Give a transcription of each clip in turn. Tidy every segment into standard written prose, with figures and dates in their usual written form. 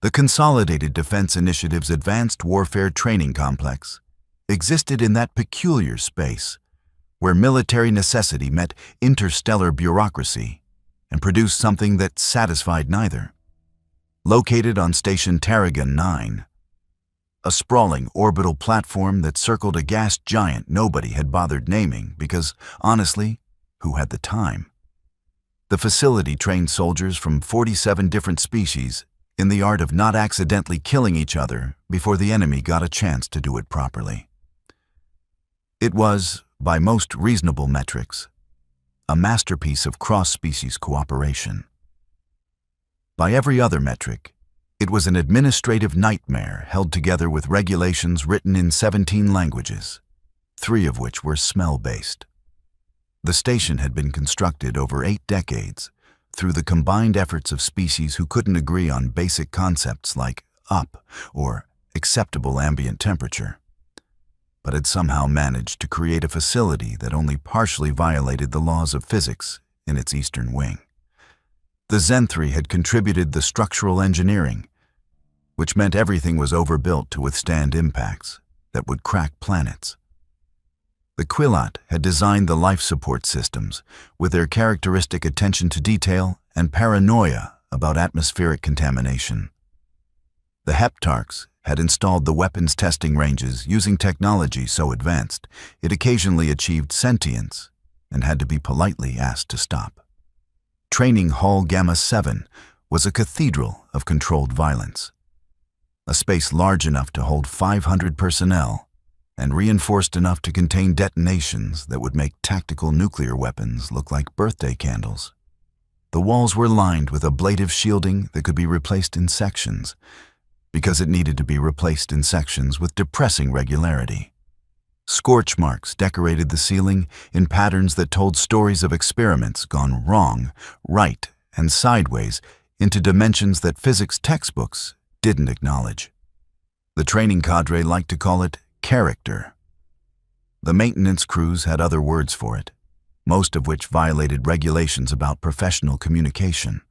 The Consolidated Defense Initiative's Advanced Warfare Training Complex existed in that peculiar space where military necessity met interstellar bureaucracy and produced something that satisfied neither. Located on Station Tarragon 9, a sprawling orbital platform that circled a gas giant nobody had bothered naming because, honestly, who had the time? The facility trained soldiers from 47 different species in the art of not accidentally killing each other before the enemy got a chance to do it properly. It was, by most reasonable metrics, a masterpiece of cross-species cooperation. By every other metric, it was an administrative nightmare held together with regulations written in 17 languages, 3 of which were smell-based. The station had been constructed over 8 decades through the combined efforts of species who couldn't agree on basic concepts like up or acceptable ambient temperature, but had somehow managed to create a facility that only partially violated the laws of physics in its eastern wing. The Zenthri had contributed the structural engineering, which meant everything was overbuilt to withstand impacts that would crack planets. The Quillat had designed the life support systems with their characteristic attention to detail and paranoia about atmospheric contamination. The Heptarchs had installed the weapons testing ranges using technology so advanced it occasionally achieved sentience and had to be politely asked to stop. Training Hall Gamma 7 was a cathedral of controlled violence, a space large enough to hold 500 personnel and reinforced enough to contain detonations that would make tactical nuclear weapons look like birthday candles. The walls were lined with ablative shielding that could be replaced in sections, because it needed to be replaced in sections with depressing regularity. Scorch marks decorated the ceiling in patterns that told stories of experiments gone wrong, right, and sideways into dimensions that physics textbooks didn't acknowledge. The training cadre liked to call it character. The maintenance crews had other words for it, most of which violated regulations about professional communication.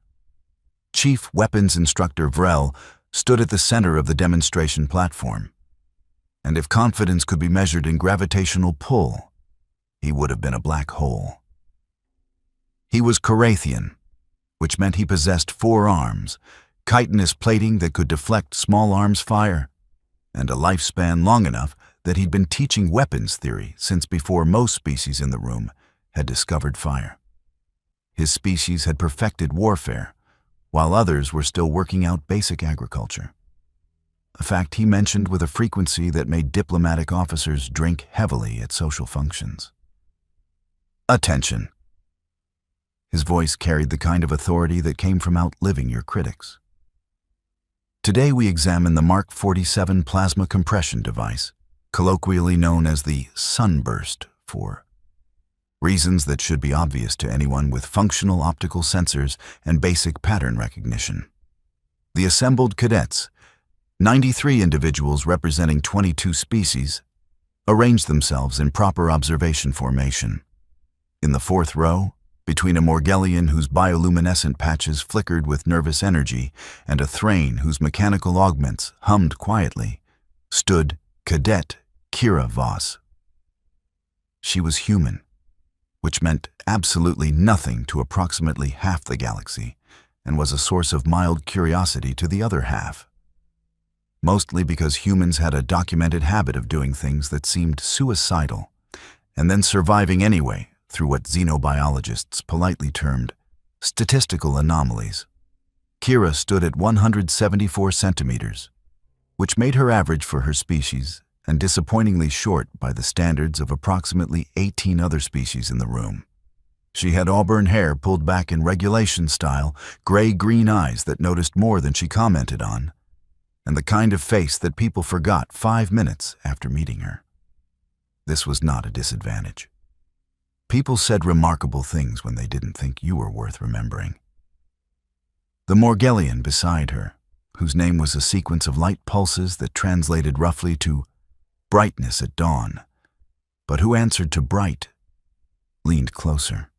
Chief Weapons Instructor Vrel stood at the center of the demonstration platform, and if confidence could be measured in gravitational pull, he would have been a black hole. He was Carathian, which meant he possessed 4 arms, chitinous plating that could deflect small arms fire, and a lifespan long enough that he'd been teaching weapons theory since before most species in the room had discovered fire. His species had perfected warfare, while others were still working out basic agriculture, a fact he mentioned with a frequency that made diplomatic officers drink heavily at social functions. Attention. His voice carried the kind of authority that came from outliving your critics. Today we examine the Mark 47 plasma compression device, colloquially known as the sunburst, for reasons that should be obvious to anyone with functional optical sensors and basic pattern recognition. The assembled cadets, 93 individuals representing 22 species, arranged themselves in proper observation formation. In the 4th row, between a Morgellon whose bioluminescent patches flickered with nervous energy and a Thrain whose mechanical augments hummed quietly, stood Cadet Kira Voss. She was human, which meant absolutely nothing to approximately half the galaxy, and was a source of mild curiosity to the other half. Mostly because humans had a documented habit of doing things that seemed suicidal, and then surviving anyway through what xenobiologists politely termed statistical anomalies. Kira stood at 174 centimeters, which made her average for her species and disappointingly short by the standards of approximately 18 other species in the room. She had auburn hair pulled back in regulation style, gray-green eyes that noticed more than she commented on, and the kind of face that people forgot 5 minutes after meeting her. This was not a disadvantage. People said remarkable things when they didn't think you were worth remembering. The Morgellon beside her, whose name was a sequence of light pulses that translated roughly to brightness at dawn, but who answered to bright, leaned closer.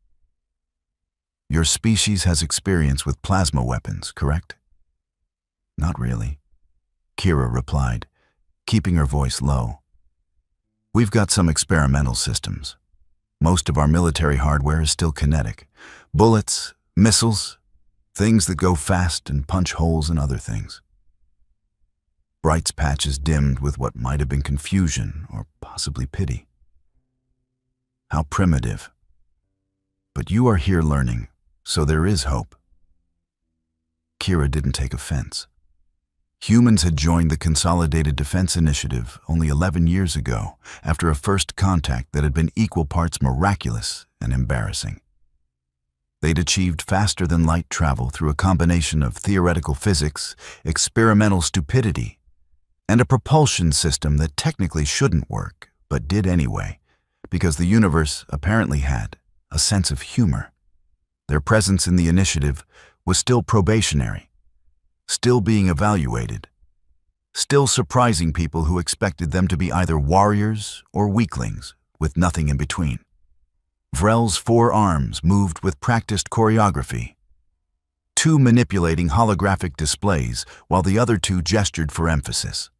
Your species has experience with plasma weapons, correct? Not really, Kira replied, keeping her voice low. We've got some experimental systems. Most of our military hardware is still kinetic. Bullets, missiles, things that go fast and punch holes in other things. Bright's patches dimmed with what might have been confusion or possibly pity. How primitive. But you are here learning, so there is hope. Kira didn't take offense. Humans had joined the Consolidated Defense Initiative only 11 years ago, after a first contact that had been equal parts miraculous and embarrassing. They'd achieved faster-than-light travel through a combination of theoretical physics, experimental stupidity, and a propulsion system that technically shouldn't work, but did anyway, because the universe apparently had a sense of humor. Their presence in the initiative was still probationary, still being evaluated, still surprising people who expected them to be either warriors or weaklings, with nothing in between. Vrel's 4 arms moved with practiced choreography, 2 manipulating holographic displays while the other 2 gestured for emphasis.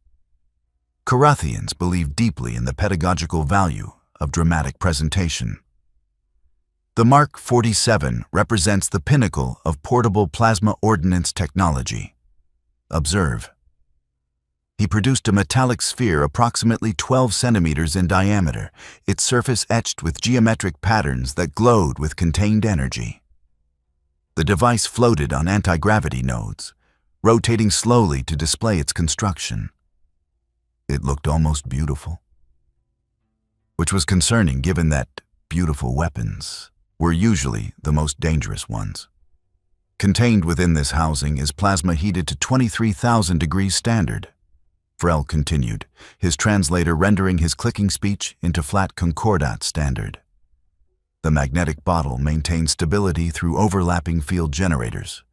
Carathians believed deeply in the pedagogical value of dramatic presentation. The Mark 47 represents the pinnacle of portable plasma ordnance technology. Observe. He produced a metallic sphere approximately 12 centimeters in diameter, its surface etched with geometric patterns that glowed with contained energy. The device floated on anti-gravity nodes, rotating slowly to display its construction. It looked almost beautiful, which was concerning given that beautiful weapons were usually the most dangerous ones. Contained within this housing is plasma heated to 23,000 degrees standard. Vrel continued, his translator rendering his clicking speech into flat concordat standard. The magnetic bottle maintains stability through overlapping field generators.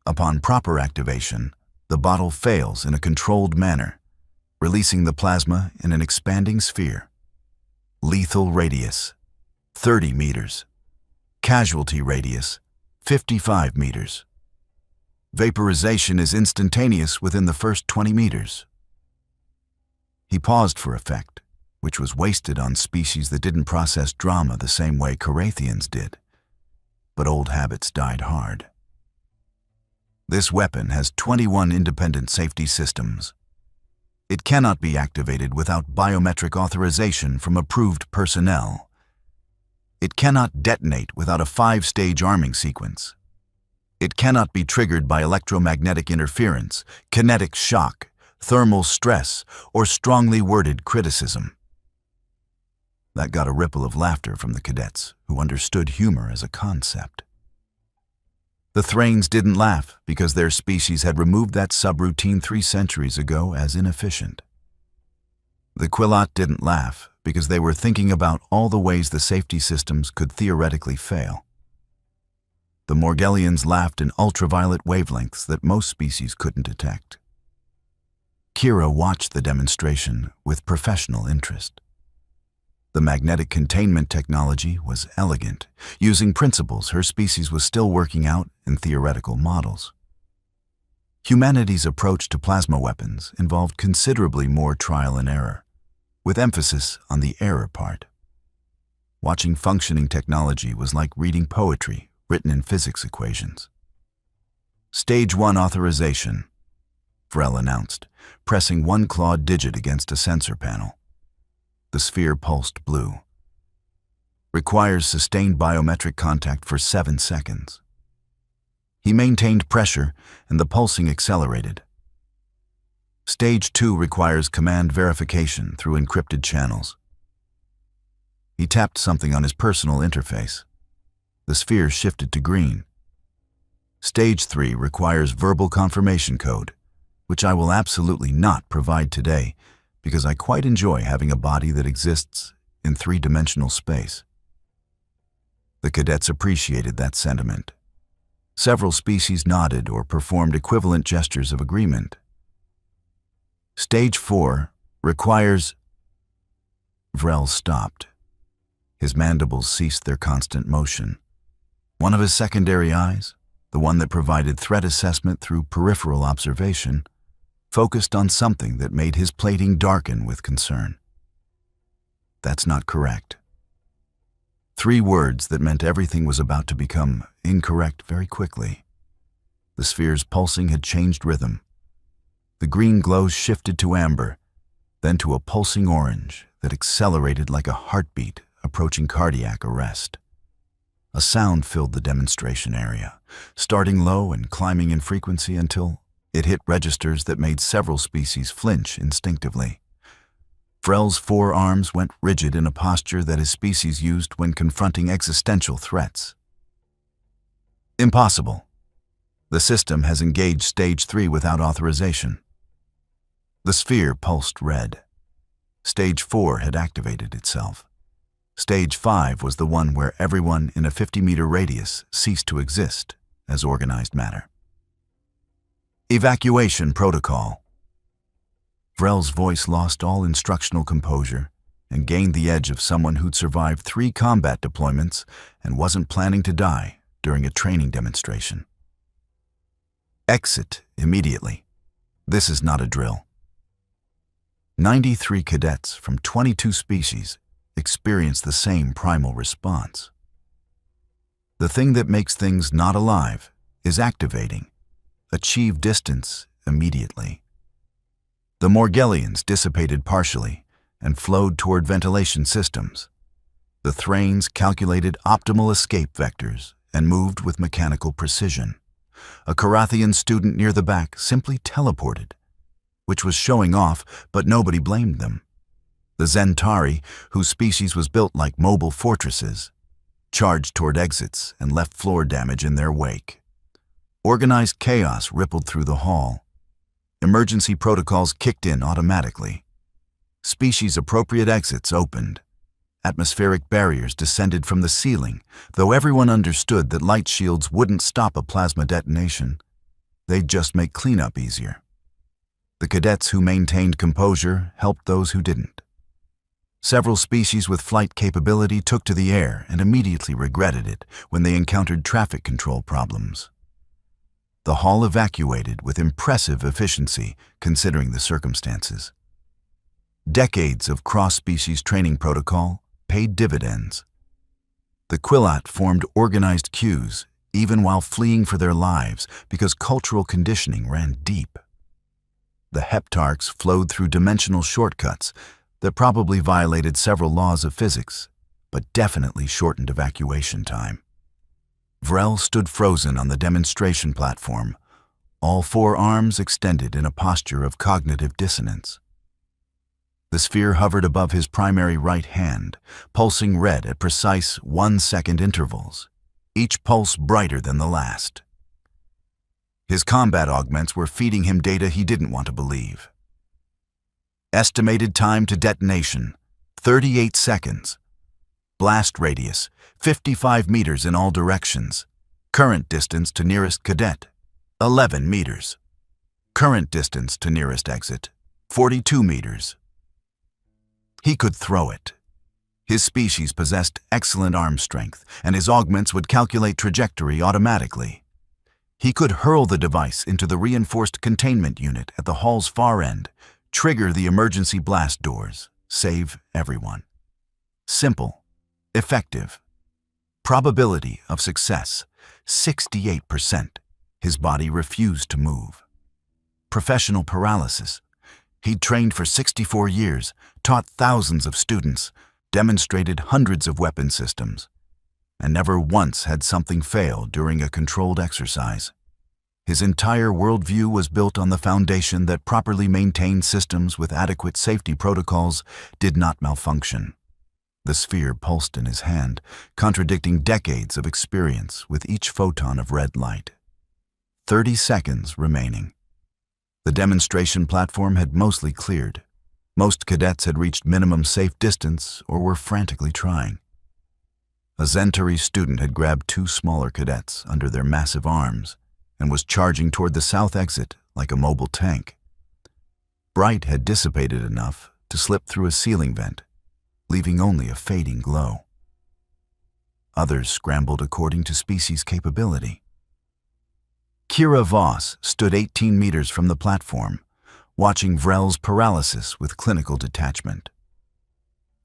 Upon proper activation, the bottle fails in a controlled manner, releasing the plasma in an expanding sphere. Lethal radius, 30 meters. Casualty radius, 55 meters. Vaporization is instantaneous within the first 20 meters. He paused for effect, which was wasted on species that didn't process drama the same way Carathians did. But old habits died hard. This weapon has 21 independent safety systems. It cannot be activated without biometric authorization from approved personnel. It cannot detonate without a 5-stage arming sequence. It cannot be triggered by electromagnetic interference, kinetic shock, thermal stress, or strongly worded criticism. That got a ripple of laughter from the cadets, who understood humor as a concept. The Thrains didn't laugh because their species had removed that subroutine 3 centuries ago as inefficient. The Quillat didn't laugh because they were thinking about all the ways the safety systems could theoretically fail. The Morgellians laughed in ultraviolet wavelengths that most species couldn't detect. Kira watched the demonstration with professional interest. The magnetic containment technology was elegant, using principles her species was still working out in theoretical models. Humanity's approach to plasma weapons involved considerably more trial and error, with emphasis on the error part. Watching functioning technology was like reading poetry written in physics equations. Stage 1 authorization, Vrel announced, pressing 1 clawed digit against a sensor panel. The sphere pulsed blue. Requires sustained biometric contact for 7 seconds. He maintained pressure and the pulsing accelerated. Stage 2 requires command verification through encrypted channels. He tapped something on his personal interface. The sphere shifted to green. Stage 3 requires verbal confirmation code, which I will absolutely not provide today because I quite enjoy having a body that exists in 3-dimensional space. The cadets appreciated that sentiment. Several species nodded or performed equivalent gestures of agreement. Stage 4 requires... Vrel stopped. His mandibles ceased their constant motion. One of his secondary eyes, the one that provided threat assessment through peripheral observation, focused on something that made his plating darken with concern. That's not correct. 3 words that meant everything was about to become incorrect very quickly. The sphere's pulsing had changed rhythm. The green glow shifted to amber, then to a pulsing orange that accelerated like a heartbeat approaching cardiac arrest. A sound filled the demonstration area, starting low and climbing in frequency until it hit registers that made several species flinch instinctively. Vrel's 4 arms went rigid in a posture that his species used when confronting existential threats. Impossible. The system has engaged Stage 3 without authorization. The sphere pulsed red. Stage 4 had activated itself. Stage 5 was the one where everyone in a 50-meter radius ceased to exist as organized matter. Evacuation protocol. Vrel's voice lost all instructional composure and gained the edge of someone who'd survived 3 combat deployments and wasn't planning to die during a training demonstration. Exit immediately. This is not a drill. 93 cadets from 22 species experienced the same primal response. The thing that makes things not alive is activating. Achieve distance immediately. The Morgellians dissipated partially and flowed toward ventilation systems. The Thrains calculated optimal escape vectors and moved with mechanical precision. A Carathian student near the back simply teleported, which was showing off, but nobody blamed them. The Zentari, whose species was built like mobile fortresses, charged toward exits and left floor damage in their wake. Organized chaos rippled through the hall. Emergency protocols kicked in automatically. Species-appropriate exits opened. Atmospheric barriers descended from the ceiling, though everyone understood that light shields wouldn't stop a plasma detonation. They'd just make cleanup easier. The cadets who maintained composure helped those who didn't. Several species with flight capability took to the air and immediately regretted it when they encountered traffic control problems. The hall evacuated with impressive efficiency considering the circumstances. Decades of cross-species training protocol paid dividends. The Quillat formed organized queues even while fleeing for their lives because cultural conditioning ran deep. The Heptarchs flowed through dimensional shortcuts that probably violated several laws of physics, but definitely shortened evacuation time. Vrel stood frozen on the demonstration platform, all 4 arms extended in a posture of cognitive dissonance. The sphere hovered above his primary right hand, pulsing red at precise 1-second intervals, each pulse brighter than the last. His combat augments were feeding him data he didn't want to believe. Estimated time to detonation, 38 seconds. Blast radius, 55 meters in all directions. Current distance to nearest cadet, 11 meters. Current distance to nearest exit, 42 meters. He could throw it. His species possessed excellent arm strength, and his augments would calculate trajectory automatically. He could hurl the device into the reinforced containment unit at the hall's far end, trigger the emergency blast doors, save everyone. Simple, effective. Probability of success, 68%. His body refused to move. Professional paralysis. He'd trained for 64 years, taught thousands of students, demonstrated hundreds of weapon systems, and never once had something fail during a controlled exercise. His entire worldview was built on the foundation that properly maintained systems with adequate safety protocols did not malfunction. The sphere pulsed in his hand, contradicting decades of experience with each photon of red light. 30 seconds remaining. The demonstration platform had mostly cleared. Most cadets had reached minimum safe distance or were frantically trying. A Zentari student had grabbed 2 smaller cadets under their massive arms and was charging toward the south exit like a mobile tank. Bright had dissipated enough to slip through a ceiling vent, leaving only a fading glow. Others scrambled according to species capability. Kira Voss stood 18 meters from the platform, watching Vrel's paralysis with clinical detachment.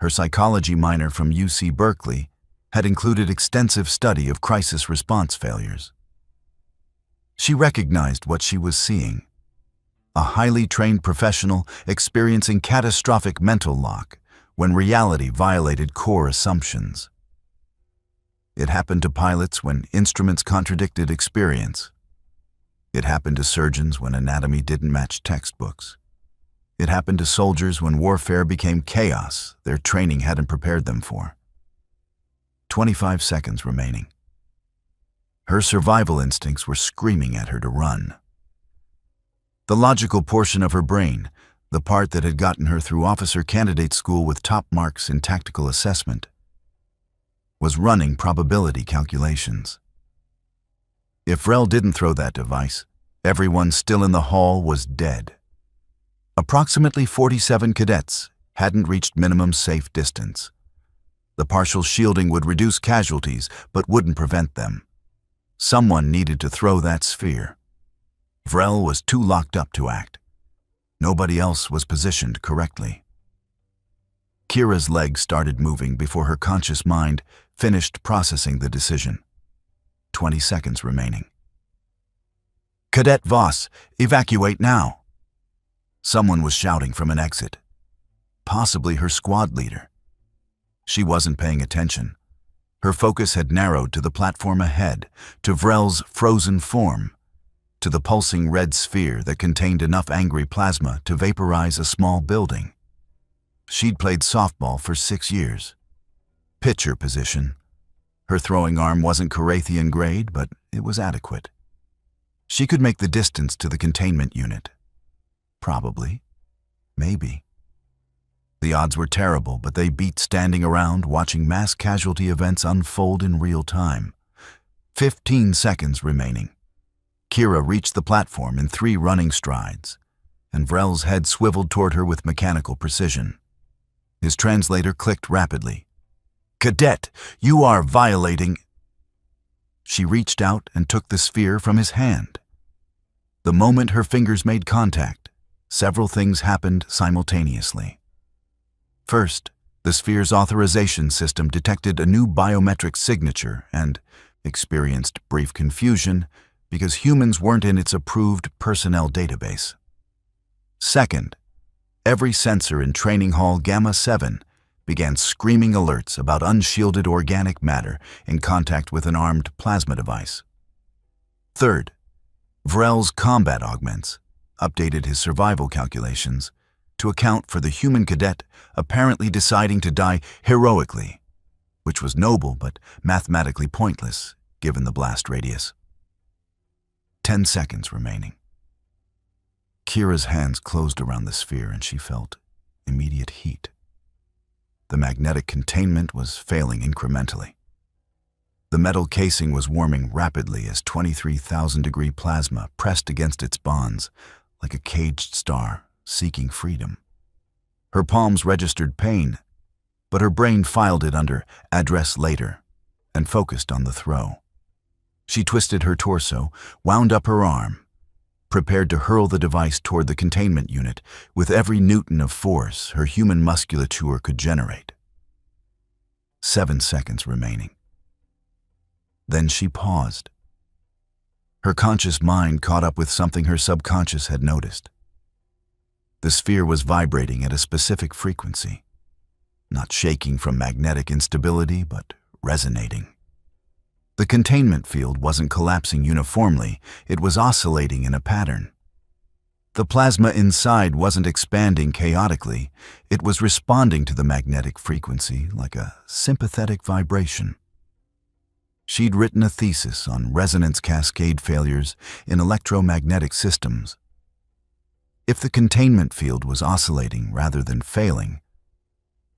Her psychology minor from UC Berkeley had included extensive study of crisis response failures. She recognized what she was seeing: a highly trained professional experiencing catastrophic mental lock when reality violated core assumptions. It happened to pilots when instruments contradicted experience. It happened to surgeons when anatomy didn't match textbooks. It happened to soldiers when warfare became chaos their training hadn't prepared them for. 25 seconds remaining. Her survival instincts were screaming at her to run. The logical portion of her brain, the part that had gotten her through officer candidate school with top marks in tactical assessment, was running probability calculations. If Vrel didn't throw that device, everyone still in the hall was dead. Approximately 47 cadets hadn't reached minimum safe distance. The partial shielding would reduce casualties, but wouldn't prevent them. Someone needed to throw that sphere. Vrel was too locked up to act. Nobody else was positioned correctly. Kira's legs started moving before her conscious mind finished processing the decision. 20 seconds remaining. "Cadet Voss, evacuate now!" Someone was shouting from an exit. Possibly her squad leader. She wasn't paying attention. Her focus had narrowed to the platform ahead, to Vrel's frozen form, to the pulsing red sphere that contained enough angry plasma to vaporize a small building. She'd played softball for 6 years. Pitcher position. Her throwing arm wasn't Carathian grade, but it was adequate. She could make the distance to the containment unit. Probably. Maybe. The odds were terrible, but they beat standing around watching mass casualty events unfold in real time. 15 seconds remaining. Kira reached the platform in 3 running strides, and Vrel's head swiveled toward her with mechanical precision. His translator clicked rapidly. "Cadet, you are violating..." She reached out and took the sphere from his hand. The moment her fingers made contact, several things happened simultaneously. First, the sphere's authorization system detected a new biometric signature and experienced brief confusion because humans weren't in its approved personnel database. Second, every sensor in Training Hall Gamma 7 began screaming alerts about unshielded organic matter in contact with an armed plasma device. Third, Vrel's combat augments updated his survival calculations to account for the human cadet apparently deciding to die heroically, which was noble but mathematically pointless given the blast radius. 10 seconds remaining. Kira's hands closed around the sphere and she felt immediate heat. The magnetic containment was failing incrementally. The metal casing was warming rapidly as 23,000-degree plasma pressed against its bonds like a caged star seeking freedom. Her palms registered pain, but her brain filed it under "address later" and focused on the throw. She twisted her torso, wound up her arm, prepared to hurl the device toward the containment unit with every newton of force her human musculature could generate. 7 seconds remaining. Then she paused. Her conscious mind caught up with something her subconscious had noticed. The sphere was vibrating at a specific frequency, not shaking from magnetic instability, but resonating. The containment field wasn't collapsing uniformly, it was oscillating in a pattern. The plasma inside wasn't expanding chaotically, it was responding to the magnetic frequency like a sympathetic vibration. She'd written a thesis on resonance cascade failures in electromagnetic systems. If the containment field was oscillating rather than failing,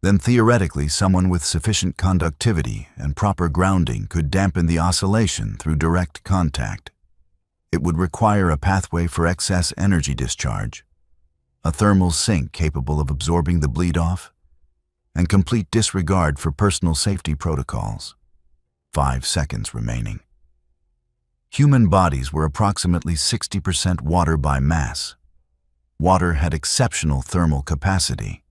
then theoretically someone with sufficient conductivity and proper grounding could dampen the oscillation through direct contact. It would require a pathway for excess energy discharge, a thermal sink capable of absorbing the bleed-off, and complete disregard for personal safety protocols. 5 seconds remaining. Human bodies were approximately 60% water by mass. Water had exceptional thermal capacity.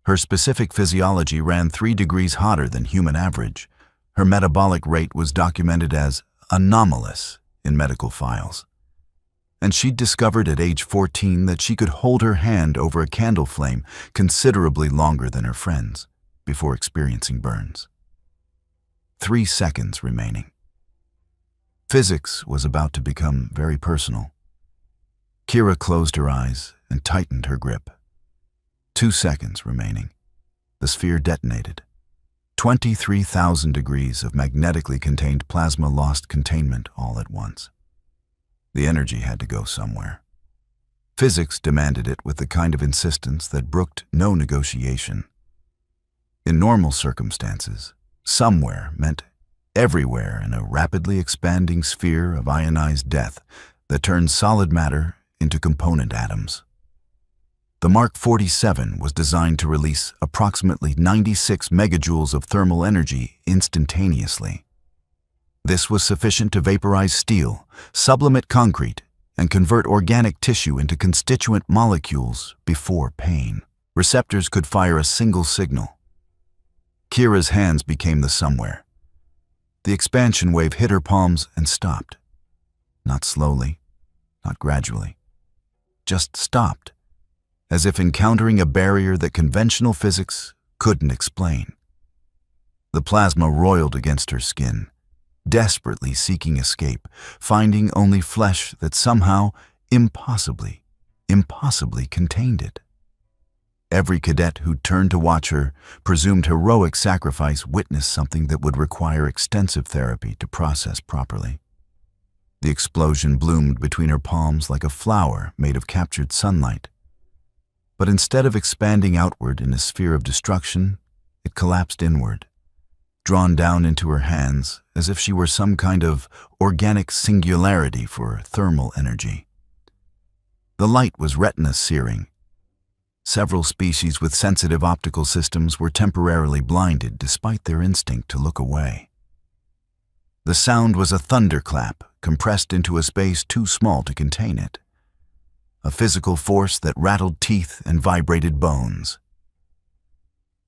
Her specific physiology ran 3 degrees hotter than human average. Her metabolic rate was documented as anomalous in medical files. And she'd discovered at age 14 that she could hold her hand over a candle flame considerably longer than her friends before experiencing burns. 3 seconds remaining. Physics was about to become very personal. Kira closed her eyes and tightened her grip. 2 seconds remaining. The sphere detonated. 23,000 degrees of magnetically contained plasma lost containment all at once. The energy had to go somewhere. Physics demanded it with the kind of insistence that brooked no negotiation. In normal circumstances, somewhere meant everywhere in a rapidly expanding sphere of ionized death that turns solid matter into component atoms. The Mark 47 was designed to release approximately 96 megajoules of thermal energy instantaneously. This was sufficient to vaporize steel, sublimate concrete, and convert organic tissue into constituent molecules before pain. Receptors could fire a single signal. Kira's hands became the somewhere. The expansion wave hit her palms and stopped. Not slowly, not gradually. Just stopped, as if encountering a barrier that conventional physics couldn't explain. The plasma roiled against her skin, desperately seeking escape, finding only flesh that somehow, impossibly contained it. Every cadet who turned to watch her presumed heroic sacrifice witnessed something that would require extensive therapy to process properly. The explosion bloomed between her palms like a flower made of captured sunlight. But instead of expanding outward in a sphere of destruction, it collapsed inward, drawn down into her hands as if she were some kind of organic singularity for thermal energy. The light was retina-searing. Several species with sensitive optical systems were temporarily blinded despite their instinct to look away. The sound was a thunderclap compressed into a space too small to contain it. A physical force that rattled teeth and vibrated bones.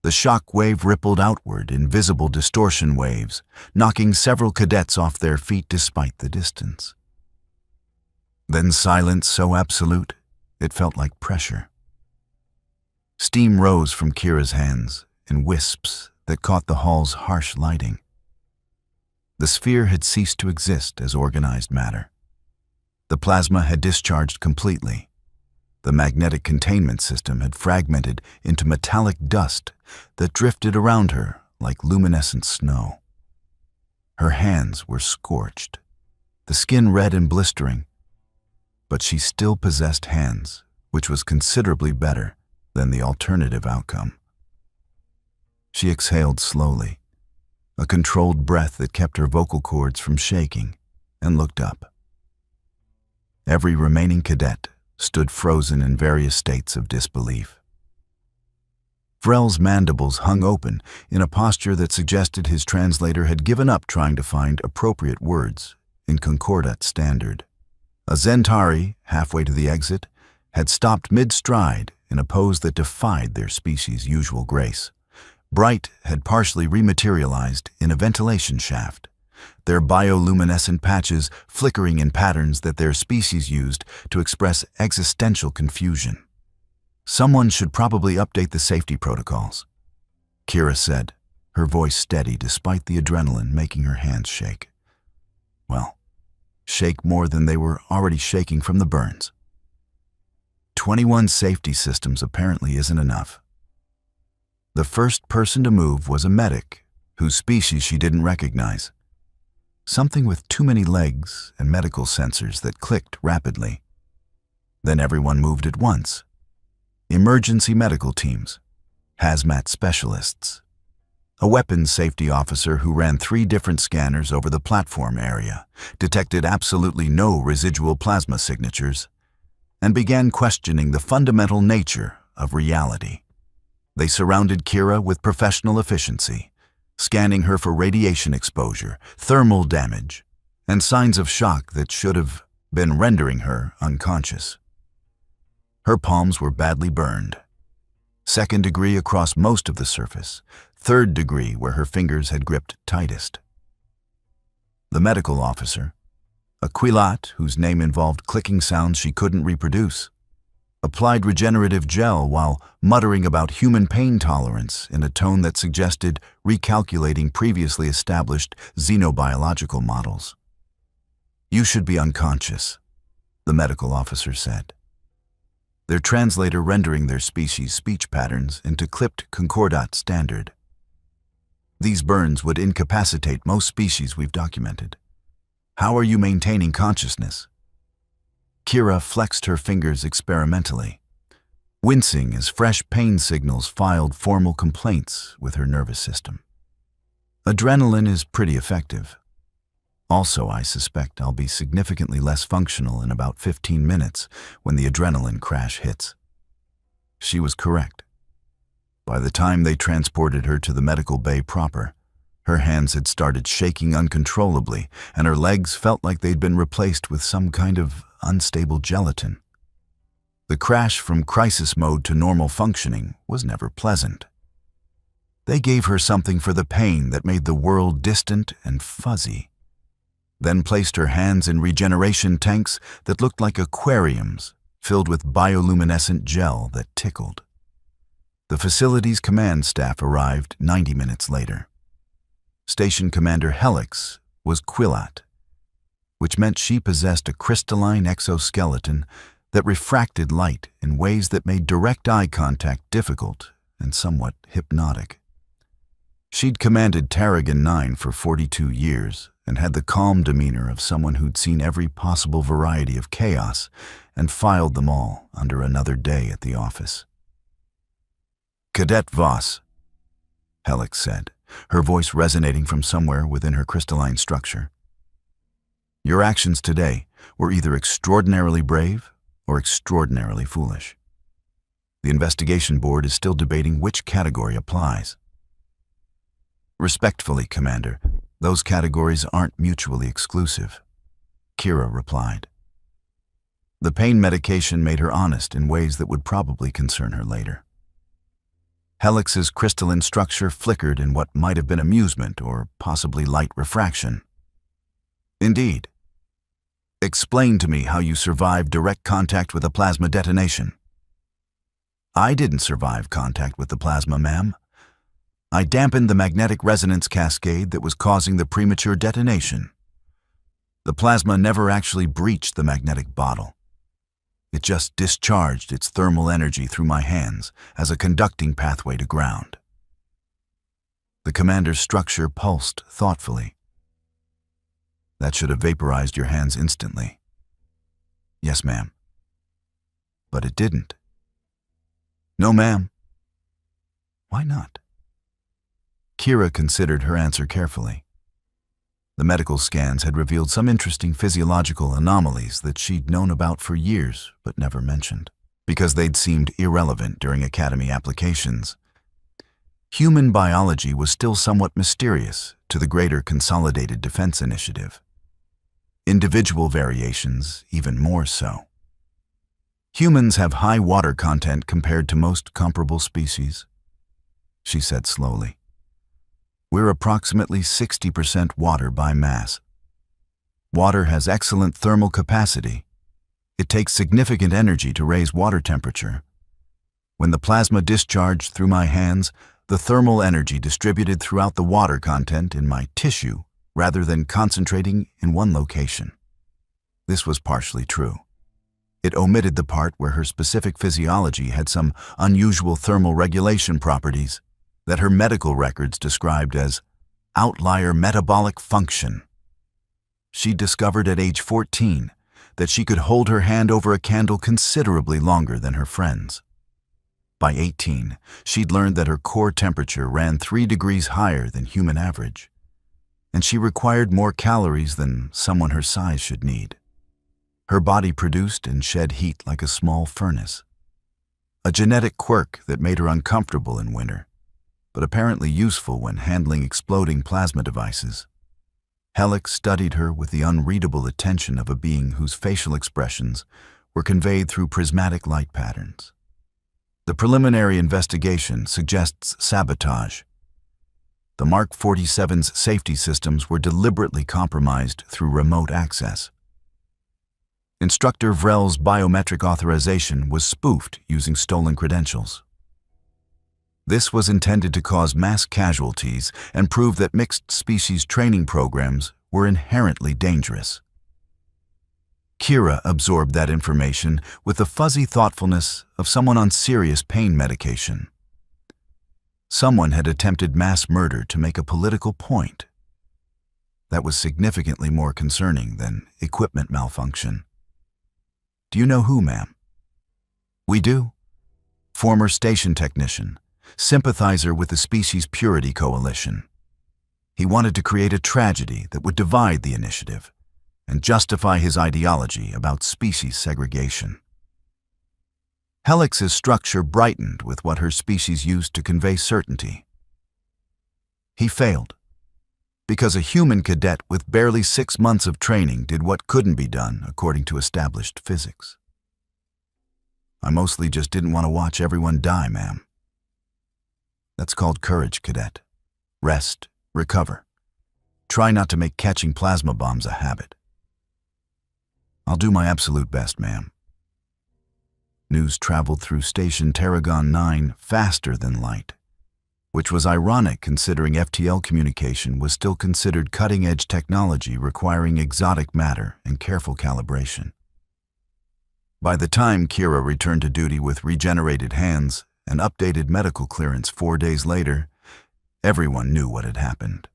The shock wave rippled outward in visible distortion waves, knocking several cadets off their feet despite the distance. Then silence so absolute, it felt like pressure. Steam rose from Kira's hands in wisps that caught the hall's harsh lighting. The sphere had ceased to exist as organized matter. The plasma had discharged completely. The magnetic containment system had fragmented into metallic dust that drifted around her like luminescent snow. Her hands were scorched, the skin red and blistering, but she still possessed hands, which was considerably better than the alternative outcome. She exhaled slowly, a controlled breath that kept her vocal cords from shaking, and looked up. Every remaining cadet stood frozen in various states of disbelief. Vrel's mandibles hung open in a posture that suggested his translator had given up trying to find appropriate words in Concordat standard. A Zentari, halfway to the exit, had stopped mid-stride in a pose that defied their species' usual grace. Bright had partially rematerialized in a ventilation shaft, their bioluminescent patches flickering in patterns that their species used to express existential confusion. Someone should probably update the safety protocols, Kira said, her voice steady despite the adrenaline making her hands shake. Well, shake more than they were already shaking from the burns. 21 safety systems apparently isn't enough. The first person to move was a medic, whose species she didn't recognize. Something with too many legs and medical sensors that clicked rapidly. Then everyone moved at once. Emergency medical teams, hazmat specialists, a weapons safety officer who ran 3 different scanners over the platform area, detected absolutely no residual plasma signatures, and began questioning the fundamental nature of reality. They surrounded Kira with professional efficiency, scanning her for radiation exposure, thermal damage, and signs of shock that should have been rendering her unconscious. Her palms were badly burned. 2nd degree across most of the surface, 3rd degree where her fingers had gripped tightest. The medical officer, a quilat whose name involved clicking sounds she couldn't reproduce, applied regenerative gel while muttering about human pain tolerance in a tone that suggested recalculating previously established xenobiological models. "You should be unconscious," the medical officer said, their translator rendering their species' speech patterns into clipped concordat standard. "These burns would incapacitate most species we've documented. How are you maintaining consciousness?" Kira flexed her fingers experimentally, wincing as fresh pain signals filed formal complaints with her nervous system. "Adrenaline is pretty effective. Also, I suspect I'll be significantly less functional in about 15 minutes when the adrenaline crash hits." She was correct. By the time they transported her to the medical bay proper, her hands had started shaking uncontrollably, and her legs felt like they'd been replaced with some kind of unstable gelatin. The crash from crisis mode to normal functioning was never pleasant. They gave her something for the pain that made the world distant and fuzzy, then placed her hands in regeneration tanks that looked like aquariums filled with bioluminescent gel that tickled. The facility's command staff arrived 90 minutes later. Station Commander Helix was quilat, which meant she possessed a crystalline exoskeleton that refracted light in ways that made direct eye contact difficult and somewhat hypnotic. She'd commanded Tarragon 9 for 42 years and had the calm demeanor of someone who'd seen every possible variety of chaos and filed them all under another day at the office. "Cadet Voss," Helix said, her voice resonating from somewhere within her crystalline structure. "Your actions today were either extraordinarily brave or extraordinarily foolish. The investigation board is still debating which category applies." "Respectfully, Commander, those categories aren't mutually exclusive," Kira replied. The pain medication made her honest in ways that would probably concern her later. Helix's crystalline structure flickered in what might have been amusement or possibly light refraction. "Indeed. Explain to me how you survived direct contact with a plasma detonation." "I didn't survive contact with the plasma, ma'am. I dampened the magnetic resonance cascade that was causing the premature detonation. The plasma never actually breached the magnetic bottle. It just discharged its thermal energy through my hands as a conducting pathway to ground." The commander's structure pulsed thoughtfully. "That should have vaporized your hands instantly." "Yes, ma'am." "But it didn't." "No, ma'am." "Why not?" Kira considered her answer carefully. The medical scans had revealed some interesting physiological anomalies that she'd known about for years but never mentioned, because they'd seemed irrelevant during academy applications. Human biology was still somewhat mysterious to the greater Consolidated Defense Initiative. Individual variations even more so. "Humans have high water content compared to most comparable species," she said slowly. "We're approximately 60% water by mass. Water has excellent thermal capacity. It takes significant energy to raise water temperature. When the plasma discharged through my hands, the thermal energy distributed throughout the water content in my tissue rather than concentrating in one location." This was partially true. It omitted the part where her specific physiology had some unusual thermal regulation properties that her medical records described as outlier metabolic function. She discovered at age 14 that she could hold her hand over a candle considerably longer than her friends. By 18, she'd learned that her core temperature ran 3 degrees higher than human average, and she required more calories than someone her size should need. Her body produced and shed heat like a small furnace, a genetic quirk that made her uncomfortable in winter, but apparently useful when handling exploding plasma devices. Helix studied her with the unreadable attention of a being whose facial expressions were conveyed through prismatic light patterns. The preliminary investigation suggests sabotage. The Mark 47's safety systems were deliberately compromised through remote access. Instructor Vrel's biometric authorization was spoofed using stolen credentials. This was intended to cause mass casualties and prove that mixed-species training programs were inherently dangerous. Kira absorbed that information with the fuzzy thoughtfulness of someone on serious pain medication. Someone had attempted mass murder to make a political point. That was significantly more concerning than equipment malfunction. Do you know who, ma'am? We do. Former station technician, sympathizer with the Species Purity Coalition. He wanted to create a tragedy that would divide the initiative and justify his ideology about species segregation. Helix's structure brightened with what her species used to convey certainty. He failed, because a human cadet with barely 6 months of training did what couldn't be done according to established physics. I mostly just didn't want to watch everyone die, ma'am. That's called courage, cadet. Rest, recover. Try not to make catching plasma bombs a habit. I'll do my absolute best, ma'am. News traveled through Station Tarragon 9 faster than light, which was ironic considering FTL communication was still considered cutting-edge technology requiring exotic matter and careful calibration. By the time Kira returned to duty with regenerated hands and updated medical clearance 4 days later, everyone knew what had happened.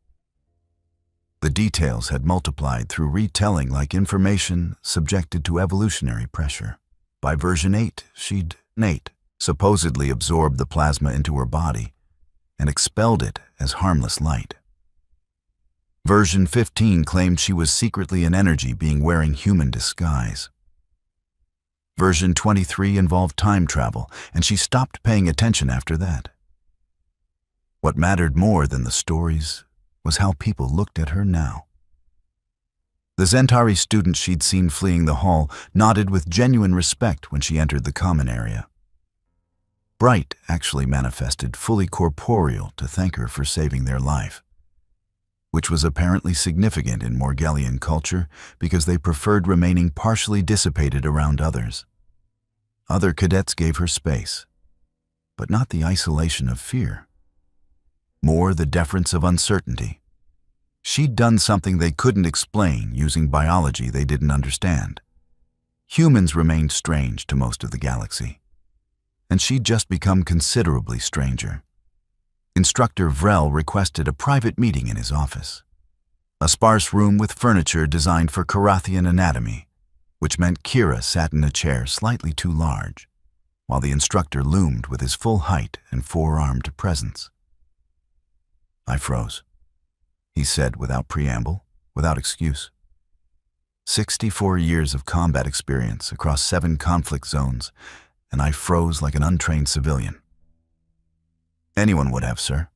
The details had multiplied through retelling like information subjected to evolutionary pressure. By version 8, she'd supposedly absorbed the plasma into her body and expelled it as harmless light. Version 15 claimed she was secretly an energy being wearing human disguise. Version 23 involved time travel, and she stopped paying attention after that. What mattered more than the stories was how people looked at her now. The Zentari student she'd seen fleeing the hall nodded with genuine respect when she entered the common area. Bright actually manifested fully corporeal to thank her for saving their life, which was apparently significant in Morgellian culture because they preferred remaining partially dissipated around others. Other cadets gave her space, but not the isolation of fear. More the deference of uncertainty. She'd done something they couldn't explain using biology they didn't understand. Humans remained strange to most of the galaxy, and she'd just become considerably stranger. Instructor Vrel requested a private meeting in his office. A sparse room with furniture designed for Karathian anatomy, which meant Kira sat in a chair slightly too large, while the instructor loomed with his full height and four-armed presence. I froze, he said without preamble, without excuse. 64 years of combat experience across 7 conflict zones, and I froze like an untrained civilian. Anyone would have, sir.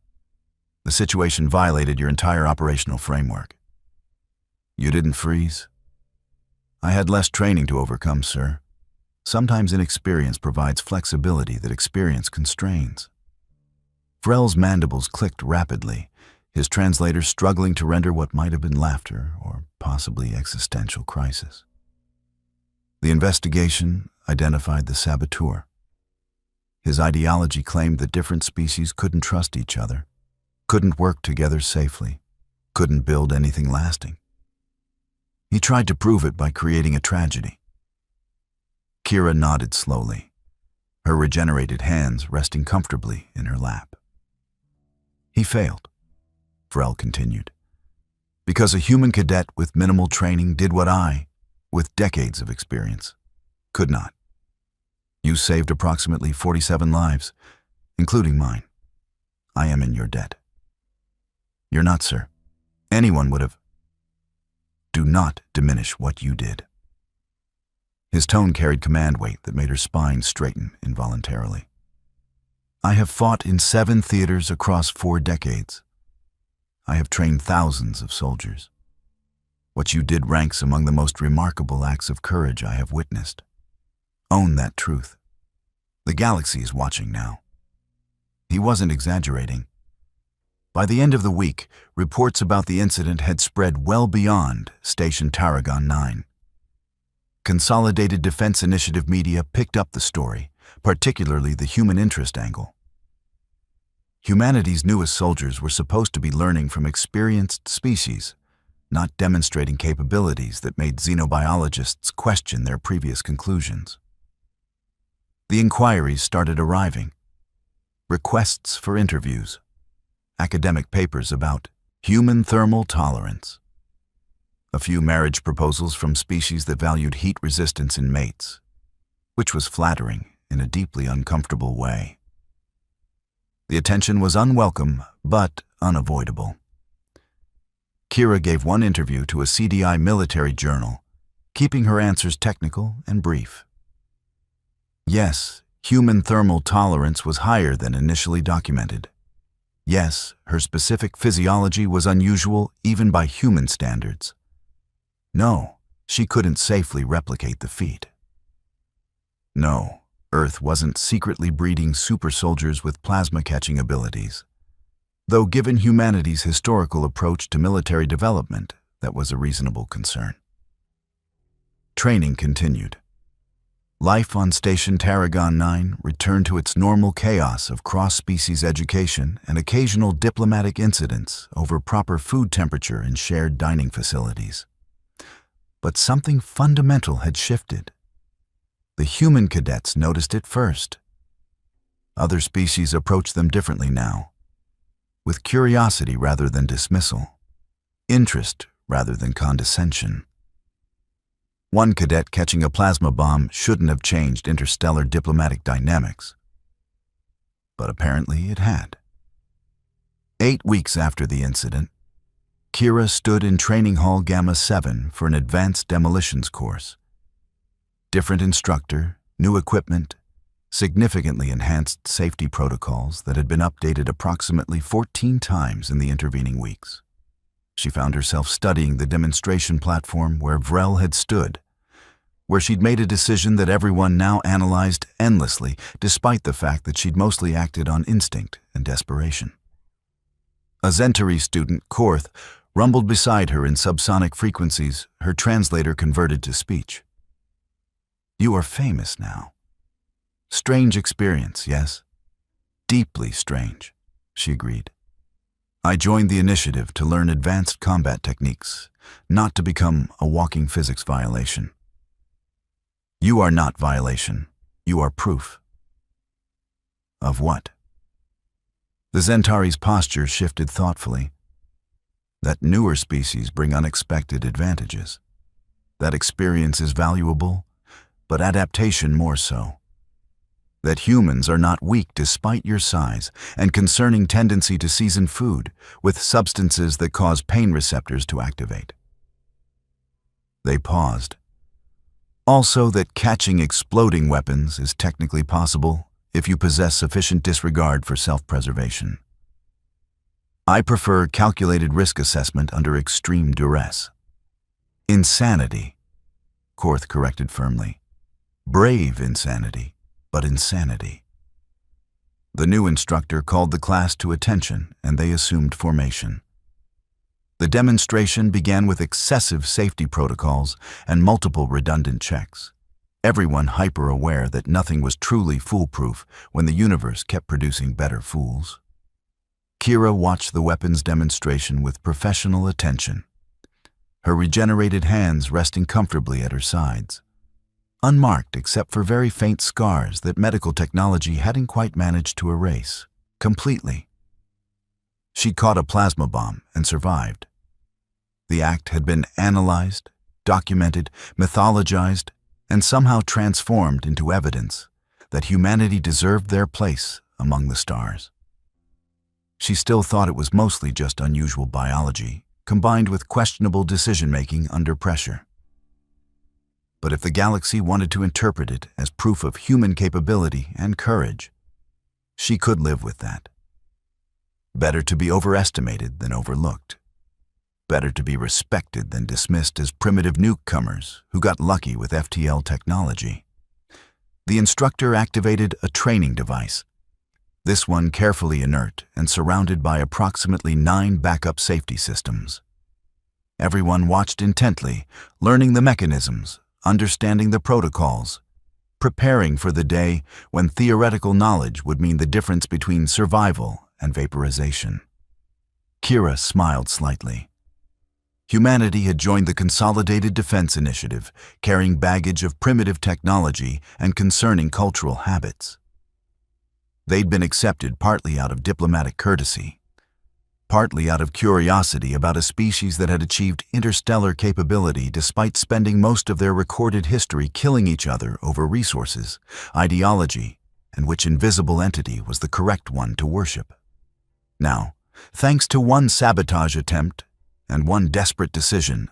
The situation violated your entire operational framework. You didn't freeze? I had less training to overcome, sir. Sometimes inexperience provides flexibility that experience constrains. Vrel's mandibles clicked rapidly, his translator struggling to render what might have been laughter or possibly existential crisis. The investigation identified the saboteur. His ideology claimed that different species couldn't trust each other, couldn't work together safely, couldn't build anything lasting. He tried to prove it by creating a tragedy. Kira nodded slowly, her regenerated hands resting comfortably in her lap. He failed, Vrel continued, because a human cadet with minimal training did what I, with decades of experience, could not. You saved approximately 47 lives, including mine. I am in your debt. You're not, sir. Anyone would have. Do not diminish what you did. His tone carried command weight that made her spine straighten involuntarily. I have fought in 7 theaters across 4 decades. I have trained thousands of soldiers. What you did ranks among the most remarkable acts of courage I have witnessed. Own that truth. The galaxy is watching now." He wasn't exaggerating. By the end of the week, reports about the incident had spread well beyond Station Tarragon 9. Consolidated Defense Initiative media picked up the story, particularly the human interest angle. Humanity's newest soldiers were supposed to be learning from experienced species, not demonstrating capabilities that made xenobiologists question their previous conclusions. The inquiries started arriving. Requests for interviews, academic papers about human thermal tolerance, a few marriage proposals from species that valued heat resistance in mates, which was flattering in a deeply uncomfortable way. The attention was unwelcome, but unavoidable. Kira gave one interview to a CDI military journal, keeping her answers technical and brief. Yes, human thermal tolerance was higher than initially documented. Yes, her specific physiology was unusual even by human standards. No, she couldn't safely replicate the feat. No, Earth wasn't secretly breeding super soldiers with plasma-catching abilities. Though given humanity's historical approach to military development, that was a reasonable concern. Training continued. Life on Station Tarragon 9 returned to its normal chaos of cross-species education and occasional diplomatic incidents over proper food temperature in shared dining facilities. But something fundamental had shifted. The human cadets noticed it first. Other species approached them differently now, with curiosity rather than dismissal, interest rather than condescension. One cadet catching a plasma bomb shouldn't have changed interstellar diplomatic dynamics. But apparently it had. 8 weeks after the incident, Kira stood in Training Hall Gamma 7 for an advanced demolitions course. Different instructor, new equipment, significantly enhanced safety protocols that had been updated approximately 14 times in the intervening weeks. She found herself studying the demonstration platform where Vrel had stood, where she'd made a decision that everyone now analyzed endlessly, despite the fact that she'd mostly acted on instinct and desperation. A Zentari student, Korth, rumbled beside her in subsonic frequencies, her translator converted to speech. "You are famous now. Strange experience, yes? Deeply strange," she agreed. "I joined the initiative to learn advanced combat techniques, not to become a walking physics violation." "You are not violation. You are proof." "Of what?" The Zentari's posture shifted thoughtfully. That newer species bring unexpected advantages. That experience is valuable, but adaptation more so. That humans are not weak despite your size and concerning tendency to season food with substances that cause pain receptors to activate. They paused. Also that catching exploding weapons is technically possible if you possess sufficient disregard for self-preservation. "I prefer calculated risk assessment under extreme duress." "Insanity," Korth corrected firmly. "Brave insanity, but insanity." The new instructor called the class to attention, and they assumed formation. The demonstration began with excessive safety protocols and multiple redundant checks, everyone hyper-aware that nothing was truly foolproof when the universe kept producing better fools. Kira watched the weapons demonstration with professional attention, her regenerated hands resting comfortably at her sides, unmarked except for very faint scars that medical technology hadn't quite managed to erase completely. She'd caught a plasma bomb and survived. The act had been analyzed, documented, mythologized, and somehow transformed into evidence that humanity deserved their place among the stars. She still thought it was mostly just unusual biology, combined with questionable decision-making under pressure. But if the galaxy wanted to interpret it as proof of human capability and courage, she could live with that. Better to be overestimated than overlooked. better to be respected than dismissed as primitive newcomers who got lucky with FTL technology. The instructor activated a training device, this one carefully inert and surrounded by approximately 9 backup safety systems. Everyone watched intently, learning the mechanisms, understanding the protocols, preparing for the day when theoretical knowledge would mean the difference between survival and vaporization. Kira smiled slightly. Humanity had joined the Consolidated Defense Initiative, carrying baggage of primitive technology and concerning cultural habits. They'd been accepted partly out of diplomatic courtesy, partly out of curiosity about a species that had achieved interstellar capability despite spending most of their recorded history killing each other over resources, ideology, and which invisible entity was the correct one to worship. Now, thanks to one sabotage attempt and one desperate decision,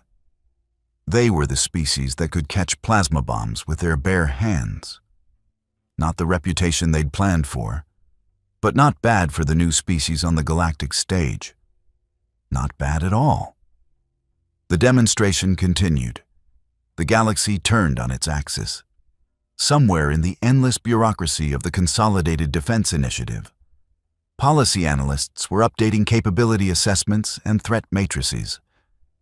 they were the species that could catch plasma bombs with their bare hands. Not the reputation they'd planned for, but not bad for the new species on the galactic stage. Not bad at all. The demonstration continued. The galaxy turned on its axis. Somewhere in the endless bureaucracy of the Consolidated Defense Initiative, policy analysts were updating capability assessments and threat matrices,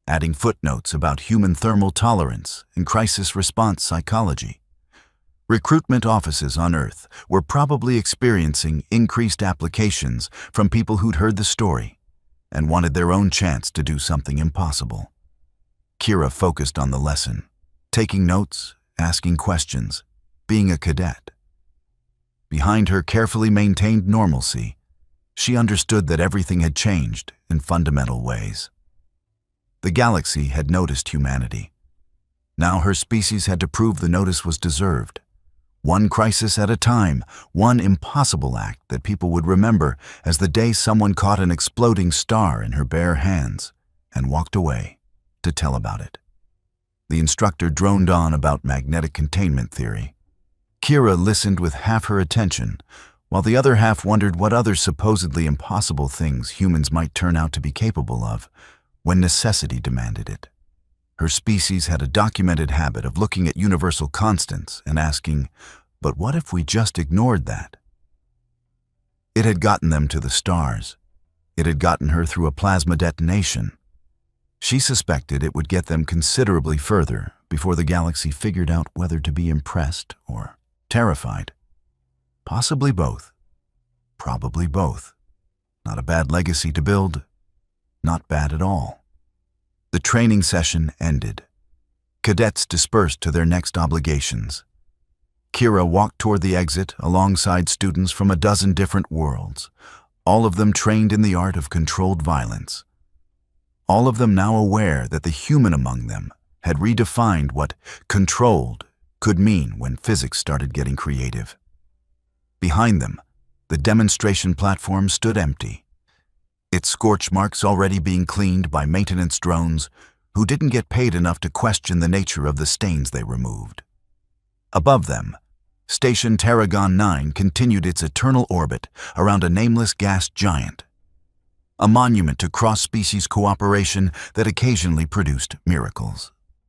adding footnotes about human thermal tolerance and crisis response psychology. Recruitment offices on Earth were probably experiencing increased applications from people who'd heard the story and wanted their own chance to do something impossible. Kira focused on the lesson, taking notes, asking questions, being a cadet. Behind her carefully maintained normalcy, she understood that everything had changed in fundamental ways. The galaxy had noticed humanity. Now her species had to prove the notice was deserved. One crisis at a time, one impossible act that people would remember as the day someone caught an exploding star in her bare hands and walked away to tell about it. The instructor droned on about magnetic containment theory. Kira listened with half her attention, while the other half wondered what other supposedly impossible things humans might turn out to be capable of when necessity demanded it. Her species had a documented habit of looking at universal constants and asking, but what if we just ignored that? It had gotten them to the stars. It had gotten her through a plasma detonation. She suspected it would get them considerably further before the galaxy figured out whether to be impressed or terrified. Possibly both. Probably both. Not a bad legacy to build. Not bad at all. The training session ended. Cadets dispersed to their next obligations. Kira walked toward the exit alongside students from a dozen different worlds, all of them trained in the art of controlled violence. All of them now aware that the human among them had redefined what controlled could mean when physics started getting creative. Behind them, the demonstration platform stood empty, its scorch marks already being cleaned by maintenance drones who didn't get paid enough to question the nature of the stains they removed. Above them, Station Tarragon 9 continued its eternal orbit around a nameless gas giant, a monument to cross-species cooperation that occasionally produced miracles.